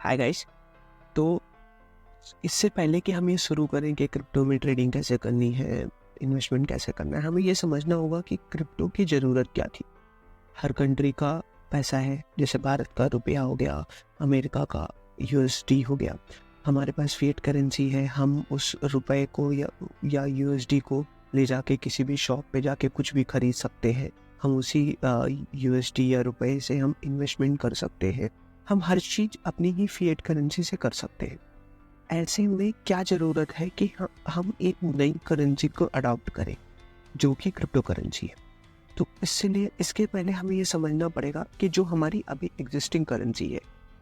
Hi guys. तो इससे पहले कि हम ये शुरू करें कि क्रिप्टो में ट्रेडिंग कैसे करनी है, इन्वेस्टमेंट कैसे करना है, हमें ये समझना होगा कि क्रिप्टो की ज़रूरत क्या थी। हर कंट्री का पैसा है, जैसे भारत का रुपया हो गया, अमेरिका का यूएसडी हो गया। हमारे पास फिएट करेंसी है, हम उस रुपए को या यूएसडी को ले जाके किसी भी शॉप पे जाके कुछ भी खरीद सकते हैं। हम उसी यूएसडी या रुपए से हम इन्वेस्टमेंट कर सकते हैं। हम हर चीज़ अपनी ही फिएट करेंसी से कर सकते हैं। ऐसे में क्या ज़रूरत है कि हम एक नई करेंसी को अडॉप्ट करें, जो कि क्रिप्टो करेंसी है। तो इसलिए इसके पहले हमें ये समझना पड़ेगा कि जो हमारी अभी एग्जिस्टिंग करेंसी है,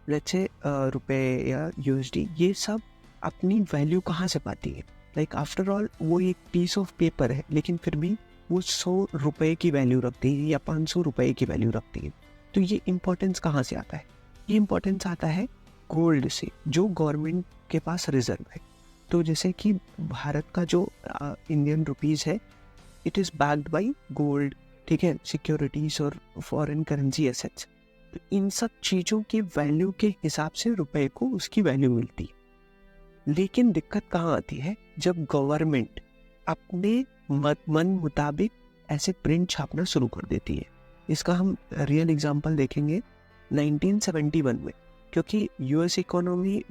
लेट्स से रुपए या यूएसडी, ये सब अपनी वैल्यू कहाँ से पाती है। लाइक आफ्टर ऑल वो एक पीस ऑफ पेपर है, लेकिन फिर भी वो 100 रुपए की वैल्यू रखती है या 500 रुपए की वैल्यू रखती है। तो ये इम्पोर्टेंस कहाँ से आता है? ये इम्पोर्टेंस आता है गोल्ड से, जो गवर्नमेंट के पास रिजर्व है। तो जैसे कि भारत का जो इंडियन रुपीज़ है, it is backed by gold, ठीक है, सिक्योरिटीज और फॉरेन करेंसी एसेट्स। तो इन सब चीज़ों की वैल्यू के हिसाब से रुपए को उसकी वैल्यू मिलती है। लेकिन दिक्कत कहाँ आती है? जब गवर्नमेंट अपने मन मुताबिक ऐसे प्रिंट छापना शुरू कर देती है। इसका हम रियल एग्जांपल देखेंगे 1971 में, क्योंकि यूएस इकोनॉमी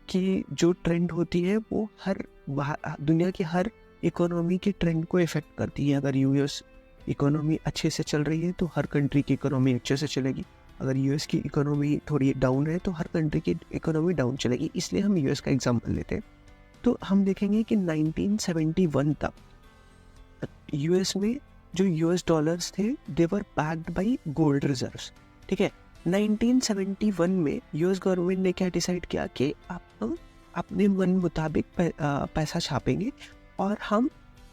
की जो ट्रेंड होती है वो दुनिया की हर इकोनॉमी के ट्रेंड को इफेक्ट करती है। अगर यूएस इकोनॉमी अच्छे से चल रही है तो हर कंट्री की इकोनॉमी अच्छे से चलेगी। अगर यूएस की इकोनॉमी थोड़ी डाउन है तो हर कंट्री की इकोनॉमी डाउन चलेगी। इसलिए हम यूएस का एग्जांपल लेते हैं। तो हम देखेंगे कि 1971 तक यूएस में जो यूएस डॉलर्स थे, दे वर बैक्ड बाय गोल्ड रिजर्व्स, ठीक है। 1971 में यूएस गवर्नमेंट ने क्या डिसाइड किया कि आप अपने मन मुताबिक पैसा छापेंगे और हम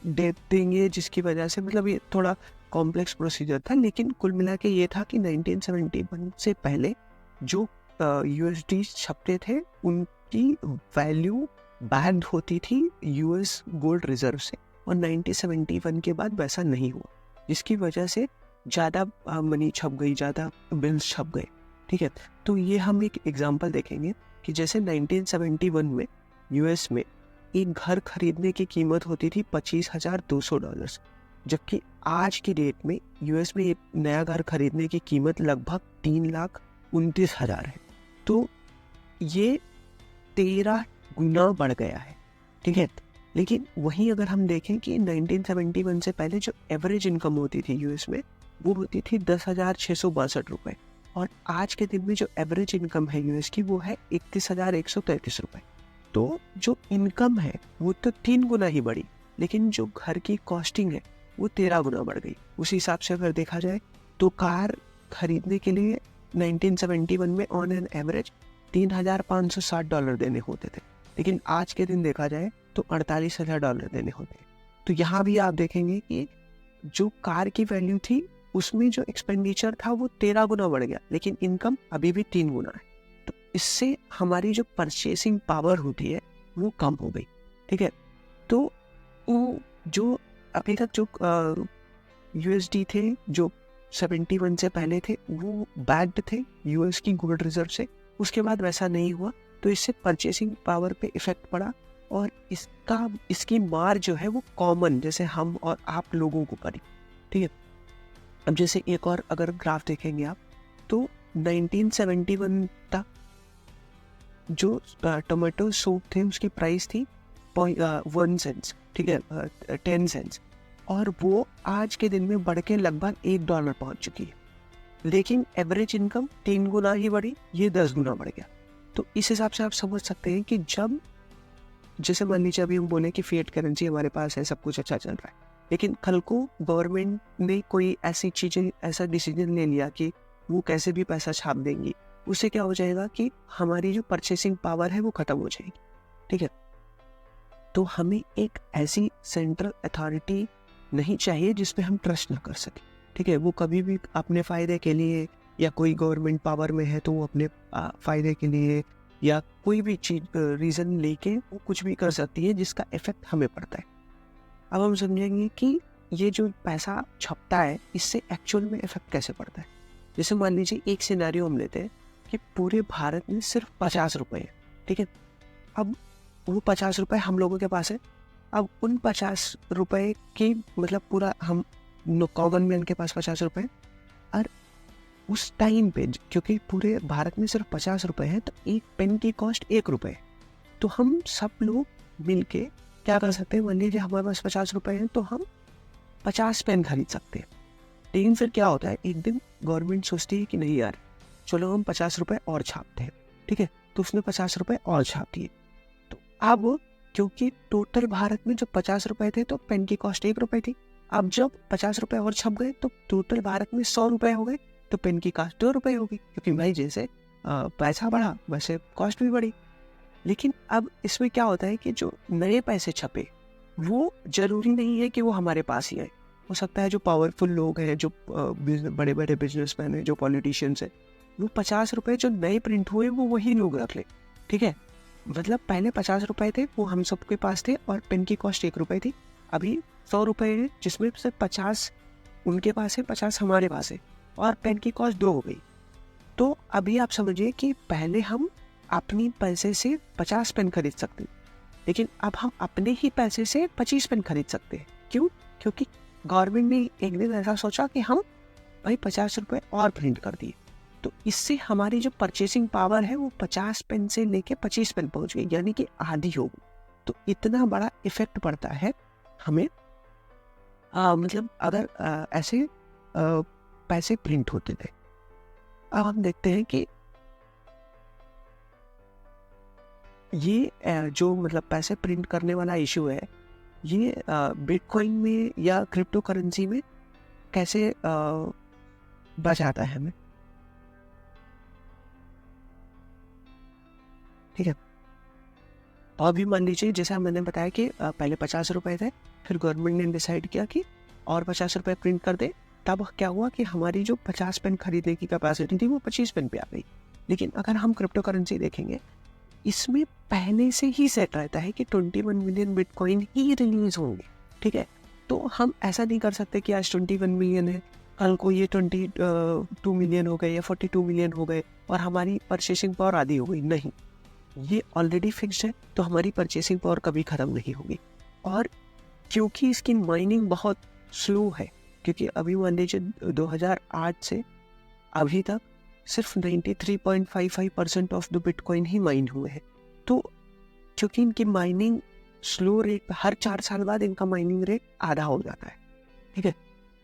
दे देंगे, जिसकी वजह से मतलब ये थोड़ा कॉम्प्लेक्स प्रोसीजर था, लेकिन कुल मिला के ये था कि 1971 से पहले जो यूएसडी छपते थे उनकी वैल्यू बैक्ड होती थी यूएस गोल्ड रिजर्व से, और 1971 के बाद वैसा नहीं हुआ, जिसकी वजह से ज़्यादा मनी छप गई, ज़्यादा बिल्स छप गए, ठीक है। तो ये हम एक एग्जांपल देखेंगे कि जैसे 1971 में यूएस में एक घर खरीदने की कीमत होती थी $25,200, जबकि आज की डेट में यूएस में एक नया घर खरीदने की कीमत लगभग 3,29,000 है। तो ये 13 गुना बढ़ गया है, ठीक है। लेकिन वहीं अगर हम देखें कि 1971 से पहले जो एवरेज इनकम होती थी यूएस में, वो होती थी 10,662 रुपये, और आज के दिन में जो एवरेज इनकम है यूएस की, वो है 31,133 रुपये। तो जो इनकम है वो तो 3 गुना ही बढ़ी, लेकिन जो घर की कॉस्टिंग है वो 13 गुना बढ़ गई। उस हिसाब से अगर देखा जाए तो कार खरीदने के लिए 1971 में ऑन एन एवरेज $3,560 देने होते थे, लेकिन आज के दिन देखा जाए तो $48,000 देने होते हैं। तो यहाँ भी आप देखेंगे कि जो कार की वैल्यू थी उसमें जो एक्सपेंडिचर था वो 13 गुना बढ़ गया, लेकिन इनकम अभी भी 3 गुना है। तो इससे हमारी जो परचेसिंग पावर होती है वो कम हो गई, ठीक है। तो वो जो अभी तक जो यूएसडी थे जो 71 से पहले थे, वो बैक्ड थे यूएस की गोल्ड रिजर्व से। उसके बाद वैसा नहीं हुआ, तो इससे परचेसिंग पावर पे इफेक्ट पड़ा, और इसकी मार जो है वो कॉमन, जैसे हम और आप लोगों को पड़ी, ठीक है। अब जैसे एक और अगर ग्राफ देखेंगे आप, तो 1971 तक जो टोमेटो सूप थे उसकी प्राइस थी 1 सेंट, ठीक है, 10 सेंट्स, और वो आज के दिन में बढ़ के लगभग $1 पहुंच चुकी है। लेकिन एवरेज इनकम 3 गुना ही बढ़ी, ये 10 गुना बढ़ गया। तो इस हिसाब से आप समझ सकते हैं कि जब जैसे मान लीजिए अभी हम बोले कि फिएट करेंसी हमारे पास है, सब कुछ अच्छा चल रहा है, लेकिन कल को गवर्नमेंट ने कोई ऐसी चीज़ें, ऐसा डिसीजन ले लिया कि वो कैसे भी पैसा छाप देंगी, उससे क्या हो जाएगा कि हमारी जो परचेसिंग पावर है वो ख़त्म हो जाएगी, ठीक है। तो हमें एक ऐसी सेंट्रल अथॉरिटी नहीं चाहिए जिसपे हम ट्रस्ट ना कर सकें, ठीक है। वो कभी भी अपने फ़ायदे के लिए, या कोई गवर्नमेंट पावर में है तो वो अपने फ़ायदे के लिए या कोई भी चीज़ रीज़न लेके वो कुछ भी कर सकती है जिसका इफ़ेक्ट हमें पड़ता है। अब हम समझेंगे कि ये जो पैसा छपता है इससे एक्चुअल में इफ़ेक्ट कैसे पड़ता है। जैसे मान लीजिए एक सिनेरियो हम लेते हैं कि पूरे भारत में सिर्फ 50 रुपए है, ठीक है। अब वो 50 रुपए हम लोगों के पास है। अब उन 50 रुपए की मतलब पूरा हम कॉमन मैन के पास 50 रुपए है, और उस टाइम पे क्योंकि पूरे भारत में सिर्फ 50 रुपए है, तो एक पेन की कॉस्ट 1 रुपए है। तो हम सब लोग मिलके क्या कर सकते हैं, मान लीजिए हमारे पास 50 रुपए हैं तो हम 50 पेन खरीद सकते हैं। लेकिन फिर क्या होता है, एक दिन गवर्नमेंट सोचती है कि नहीं यार, चलो हम 50 रुपए और छापते हैं, ठीक है। तो उसने 50 रुपए और छाप दिए। तो अब क्योंकि टोटल भारत में जब 50 रुपए थे तो पेन की कॉस्ट 1 रुपए थी। अब जब 50 रुपए और छप गए तो टोटल भारत में 100 रुपए हो गए, तो पेन की कॉस्ट 2 रुपए होगी, क्योंकि भाई जैसे पैसा बढ़ा वैसे कॉस्ट भी बढ़ी। लेकिन अब इसमें क्या होता है कि जो नए पैसे छपे वो जरूरी नहीं है कि वो हमारे पास ही आए। हो सकता है जो पावरफुल लोग हैं, जो बड़े बड़े बिजनेसमैन हैं, जो पॉलिटिशियंस हैं, वो 50 रुपए जो नए प्रिंट हुए वो वही लोग रख ले, ठीक है। मतलब पहले 50 रुपए थे वो हम सबके पास थे और पेन की कॉस्ट 1 रुपए थी। अभी 100 रुपए है जिसमें से 50 उनके पास है, 50 हमारे पास है, और पेन की कॉस्ट 2 हो गई। तो अभी आप समझिए कि पहले हम अपनी पैसे से 50 पेन खरीद सकते हैं, लेकिन अब हम अपने ही पैसे से 25 पेन खरीद सकते हैं। क्यों? क्योंकि गवर्नमेंट ने एक दिन ऐसा सोचा कि हम भाई 50 रुपए और प्रिंट कर दिए। तो इससे हमारी जो परचेसिंग पावर है वो 50 पेन से लेके 25 पेन पहुंच गई, यानी कि आधी हो गई। तो इतना बड़ा इफेक्ट पड़ता है हमें, मतलब अगर ऐसे पैसे प्रिंट होते थे। अब हम देखते हैं कि ये जो मतलब पैसे प्रिंट करने वाला इशू है, ये बिटकॉइन में या क्रिप्टो करेंसी में कैसे बचाता है हमें, ठीक है। तो अभी मान लीजिए जैसा मैंने बताया कि पहले 50 रुपए थे, फिर गवर्नमेंट ने डिसाइड किया कि और 50 रुपए प्रिंट कर दे। तब क्या हुआ कि हमारी जो 50 पेन खरीदने की कैपेसिटी थी वो 25 पेन पे आ गई। लेकिन अगर हम क्रिप्टो करेंसी देखेंगे, इसमें पहले से ही सेट रहता है कि 21 मिलियन बिटकॉइन ही रिलीज होंगे, ठीक है। तो हम ऐसा नहीं कर सकते कि आज 21 मिलियन है, कल को ये 22 मिलियन हो गए या 42 मिलियन हो गए और हमारी परचेसिंग पावर आधी हो गई। नहीं, ये ऑलरेडी फिक्स्ड है, तो हमारी परचेसिंग पावर कभी ख़त्म नहीं होगी। और क्योंकि इसकी माइनिंग बहुत स्लो है, क्योंकि अभी मान लीजिए 2008 से अभी तक सिर्फ 93.55% of the bitcoin he mine हुए हैं। तो क्योंकि इनकी माइनिंग स्लो रेट, हर 4 साल बाद इनका माइनिंग रेट आधा हो जाता है, ठीक है।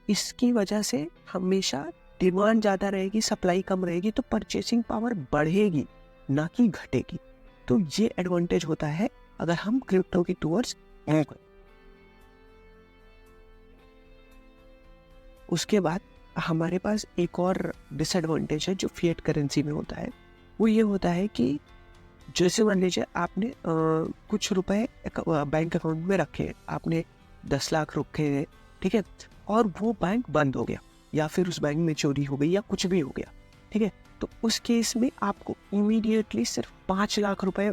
इसकी वजह से हमेशा डिमांड ज़्यादा रहेगी, सप्लाई कम रहेगी, तो परचेसिंग पावर बढ़ेगी ना कि घटेगी। तो ये एडवांटेज होता है अगर हम क्रिप्टो की टूवर्ड्स मूव करें। उसके बाद हमारे पास एक और डिसएडवांटेज है जो फिएट करेंसी में होता है। वो ये होता है कि जैसे मान लीजिए आपने कुछ रुपए बैंक अकाउंट में रखे हैं, आपने 10 लाख रखे हैं, ठीक है, और वो बैंक बंद हो गया या फिर उस बैंक में चोरी हो गई या कुछ भी हो गया, ठीक है। तो उस केस में आपको इमीडिएटली सिर्फ 5 लाख रुपए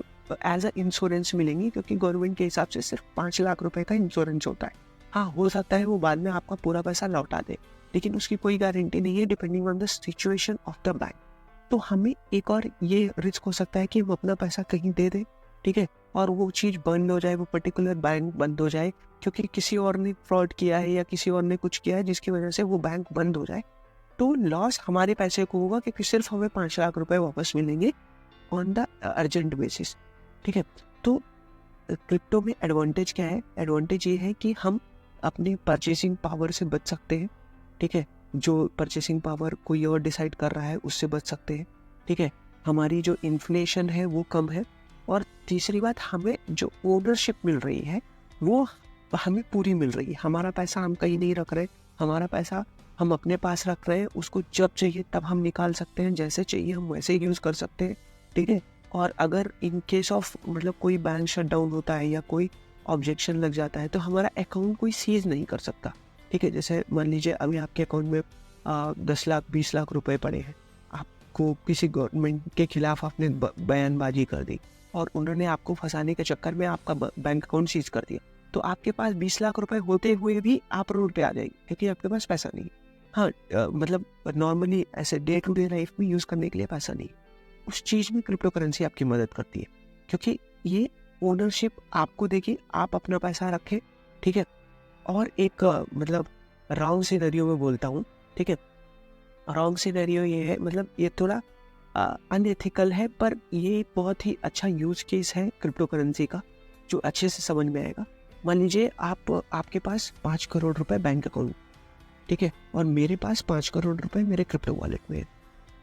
एज अ इंश्योरेंस मिलेंगे, क्योंकि गवर्नमेंट के हिसाब से सिर्फ 5 लाख रुपए का इंश्योरेंस होता है। हाँ, हो सकता है वो बाद में आपका पूरा पैसा लौटा दे, लेकिन उसकी कोई गारंटी नहीं है, depending on the situation of the bank. तो हमें एक और ये रिस्क हो सकता है कि हम अपना पैसा कहीं दे दें, ठीक है, और वो चीज़ बंद हो जाए, वो पर्टिकुलर बैंक बंद हो जाए, क्योंकि किसी और ने फ्रॉड किया है या किसी और ने कुछ किया है जिसकी वजह से वो बैंक बंद हो जाए। तो लॉस हमारे पैसे को होगा, क्योंकि सिर्फ हमें 5 लाख रुपए वापस मिलेंगे ऑन द अर्जेंट बेसिस, ठीक है। तो क्रिप्टो में एडवांटेज क्या है? एडवांटेज ये है कि हम अपनी परचेसिंग पावर से बच सकते हैं, ठीक है। जो परचेसिंग पावर कोई और डिसाइड कर रहा है उससे बच सकते हैं, ठीक है। हमारी जो इन्फ्लेशन है वो कम है, और तीसरी बात, हमें जो ओनरशिप मिल रही है वो हमें पूरी मिल रही है। हमारा पैसा हम कहीं नहीं रख रहे, हमारा पैसा हम अपने पास रख रहे हैं, उसको जब चाहिए तब हम निकाल सकते हैं, जैसे चाहिए हम वैसे ही यूज़ कर सकते हैं, ठीक है। और अगर इन केस ऑफ मतलब कोई बैंक शट डाउन होता है या कोई ऑब्जेक्शन लग जाता है तो हमारा अकाउंट कोई सीज नहीं कर सकता, ठीक है। जैसे मान लीजिए अभी आपके अकाउंट में 10 लाख 20 लाख रुपए पड़े हैं, आपको किसी गवर्नमेंट के खिलाफ आपने बयानबाजी कर दी और उन्होंने आपको फंसाने के चक्कर में आपका बैंक अकाउंट सीज कर दिया, तो आपके पास 20 लाख रुपए होते हुए भी आप रोड पे आ जाएंगे, क्योंकि आपके पास पैसा नहीं। हाँ, मतलब नॉर्मली ऐसे डे टू डे लाइफ में यूज़ करने के लिए पैसा नहीं, उस चीज़ में क्रिप्टो करेंसी आपकी मदद करती है, क्योंकि ये ओनरशिप आपको देगी, आप अपना पैसा रखें, ठीक है। और एक मतलब रॉन्ग सिनेरियो में बोलता हूँ, ठीक है। रॉन्ग सिनेरियो ये है, मतलब ये थोड़ा अनएथिकल है, पर ये बहुत ही अच्छा यूज केस है क्रिप्टो करेंसी का, जो अच्छे से समझ में आएगा। मान लीजिए आपके पास 5 करोड़ रुपए बैंक अकाउंट, ठीक है, और मेरे पास 5 करोड़ रुपए मेरे क्रिप्टो वॉलेट में है,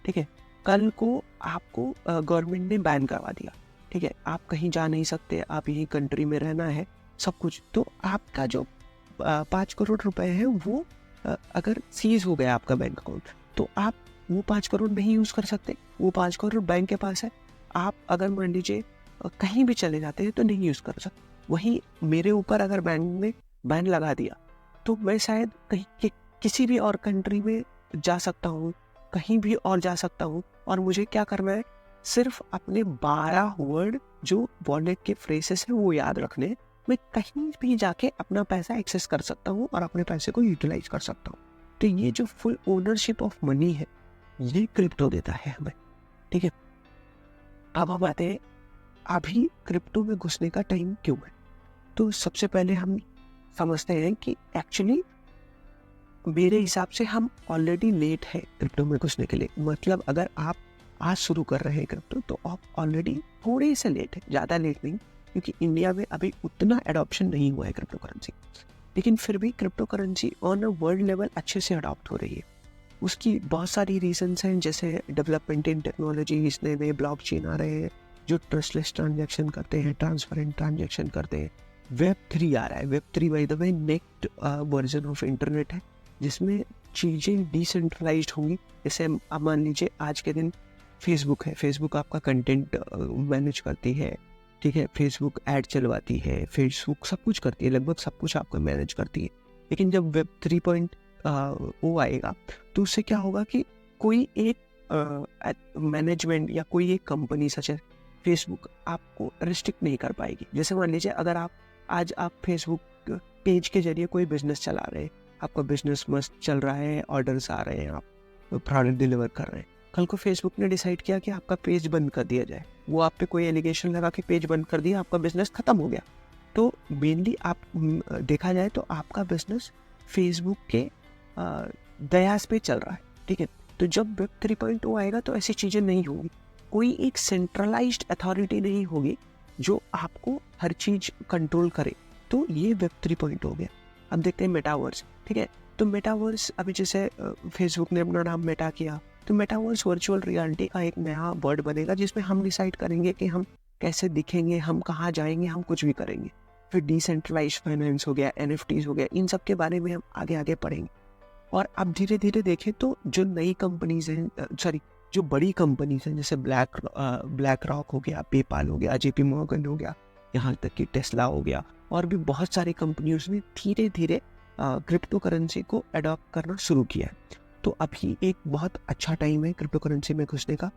ठीक है। कल को आपको गवर्नमेंट ने बैन करवा दिया, ठीक है, आप कहीं जा नहीं सकते, आप यही कंट्री में रहना है, सब कुछ, तो आपका जो 5 करोड़ रुपए है वो अगर सीज हो गया आपका बैंक अकाउंट, तो आप वो 5 करोड़ नहीं यूज कर सकते। वो 5 करोड़ बैंक के पास है, आप अगर मान लीजिए कहीं भी चले जाते हैं तो नहीं यूज कर सकते। वहीं मेरे ऊपर अगर बैंक ने बैन लगा दिया तो मैं शायद कहीं किसी भी और कंट्री में जा सकता हूँ, कहीं भी और जा सकता हूँ, और मुझे क्या करना है, सिर्फ अपने 12 वर्ड जो वॉलेट के फ्रेजेस हैं वो याद रखने हैं। मैं कहीं भी जाके अपना पैसा एक्सेस कर सकता हूँ और अपने पैसे को यूटिलाइज कर सकता हूँ। तो ये जो फुल ओनरशिप ऑफ मनी है, ये क्रिप्टो देता है हमें, ठीक है। अब हम आते हैं अभी क्रिप्टो में घुसने का टाइम क्यों है। तो सबसे पहले हम समझते हैं कि एक्चुअली मेरे हिसाब से हम ऑलरेडी लेट है क्रिप्टो में घुसने के लिए। मतलब अगर आप आज शुरू कर रहे हैं क्रिप्टो तो आप ऑलरेडी थोड़े से लेट है, ज़्यादा लेट नहीं, क्योंकि इंडिया में अभी उतना एडॉप्शन नहीं हुआ है क्रिप्टो करेंसी। लेकिन फिर भी crypto currency on a world level अच्छे से अडॉप्ट हो रही है। उसकी बहुत सारी रीजंस हैं, जैसे डेवलपमेंट इन टेक्नोलॉजी, इस नए नए ब्लॉकचेन आ रहे हैं जो ट्रस्टलेस ट्रांजैक्शन करते हैं, ट्रांसपेरेंट ट्रांजैक्शन करते हैं। वेब 3 आ रहा है। Web 3 by the way next version of internet है, जिसमें चीज़ें डिसेंट्रलाइज्ड होंगी। जैसे अब मान लीजिए आज के दिन फेसबुक है, फेसबुक आपका कंटेंट मैनेज करती है, ठीक है, फेसबुक ऐड चलवाती है, फेसबुक सब कुछ करती है, लगभग सब कुछ आपको मैनेज करती है। लेकिन जब वेब 3.0 आएगा तो उससे क्या होगा कि कोई एक मैनेजमेंट या कोई एक कंपनी सच है फेसबुक आपको रिस्ट्रिक्ट नहीं कर पाएगी। जैसे मान लीजिए अगर आज आप फेसबुक पेज के जरिए कोई बिजनेस चला रहे हैं, आपका बिजनेस मस्त चल रहा है, ऑर्डर्स आ रहे हैं, आप प्रोडक्ट डिलीवर कर रहे हैं, कल को फेसबुक ने डिसाइड किया कि आपका पेज बंद कर दिया जाए, वो आप पे कोई एलिगेशन लगा के पेज बंद कर दिया, आपका बिजनेस खत्म हो गया, तो मेनली आप देखा जाए तो आपका बिजनेस फेसबुक के दयास पे चल रहा है, ठीक है। तो जब वेब 3.0 आएगा तो ऐसी चीज़ें नहीं होगी, कोई एक सेंट्रलाइज्ड अथॉरिटी नहीं होगी जो आपको हर चीज़ कंट्रोल करे। तो ये वेब 3.0 हो गया। अब देखते हैं मेटावर्स, ठीक है। तो मेटावर्स अभी जैसे फेसबुक ने अपना नाम मेटा किया, तो मेटावर्स वर्चुअल रियलिटी का एक नया वर्ड बनेगा जिसमें हम डिसाइड करेंगे कि हम कैसे दिखेंगे, हम कहाँ जाएंगे, हम कुछ भी करेंगे। फिर डिसेंट्रलाइज्ड फाइनेंस हो गया, NFTs हो गया, इन सब के बारे में हम आगे आगे पढ़ेंगे। और अब धीरे धीरे देखें तो जो नई कंपनीज हैं, जो बड़ी कंपनीज हैं, जैसे ब्लैक रॉक हो गया, पेपाल हो गया, JP मॉर्गन हो गया, यहाँ तक कि टेस्ला हो गया, और भी बहुत सारी कंपनियों ने धीरे धीरे क्रिप्टो करेंसी को अडॉप्ट करना शुरू किया है। तो अभी एक बहुत अच्छा टाइम है क्रिप्टो करेंसी में घुसने का।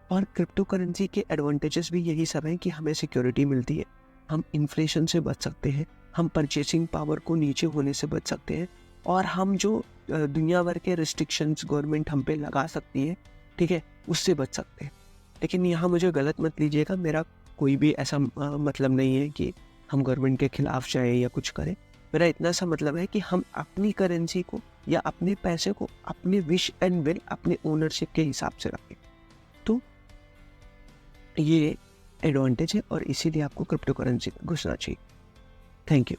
और क्रिप्टो करेंसी के एडवांटेजेस भी यही सब हैं कि हमें सिक्योरिटी मिलती है, हम इन्फ्लेशन से बच सकते हैं, हम परचेसिंग पावर को नीचे होने से बच सकते हैं, और हम जो दुनिया भर के रिस्ट्रिक्शंस गवर्नमेंट हम पे लगा सकती है, ठीक है, उससे बच सकते हैं। लेकिन यहाँ मुझे गलत मत लीजिएगा, मेरा कोई भी ऐसा मतलब नहीं है कि हम गवर्नमेंट के खिलाफ जाएं या कुछ करें। मेरा इतना सा मतलब है कि हम अपनी करेंसी को या अपने पैसे को अपने विश एंड विल, अपने ओनरशिप के हिसाब से रखें। तो ये एडवांटेज है और इसीलिए आपको क्रिप्टो करेंसी में घुसना चाहिए। Thank you.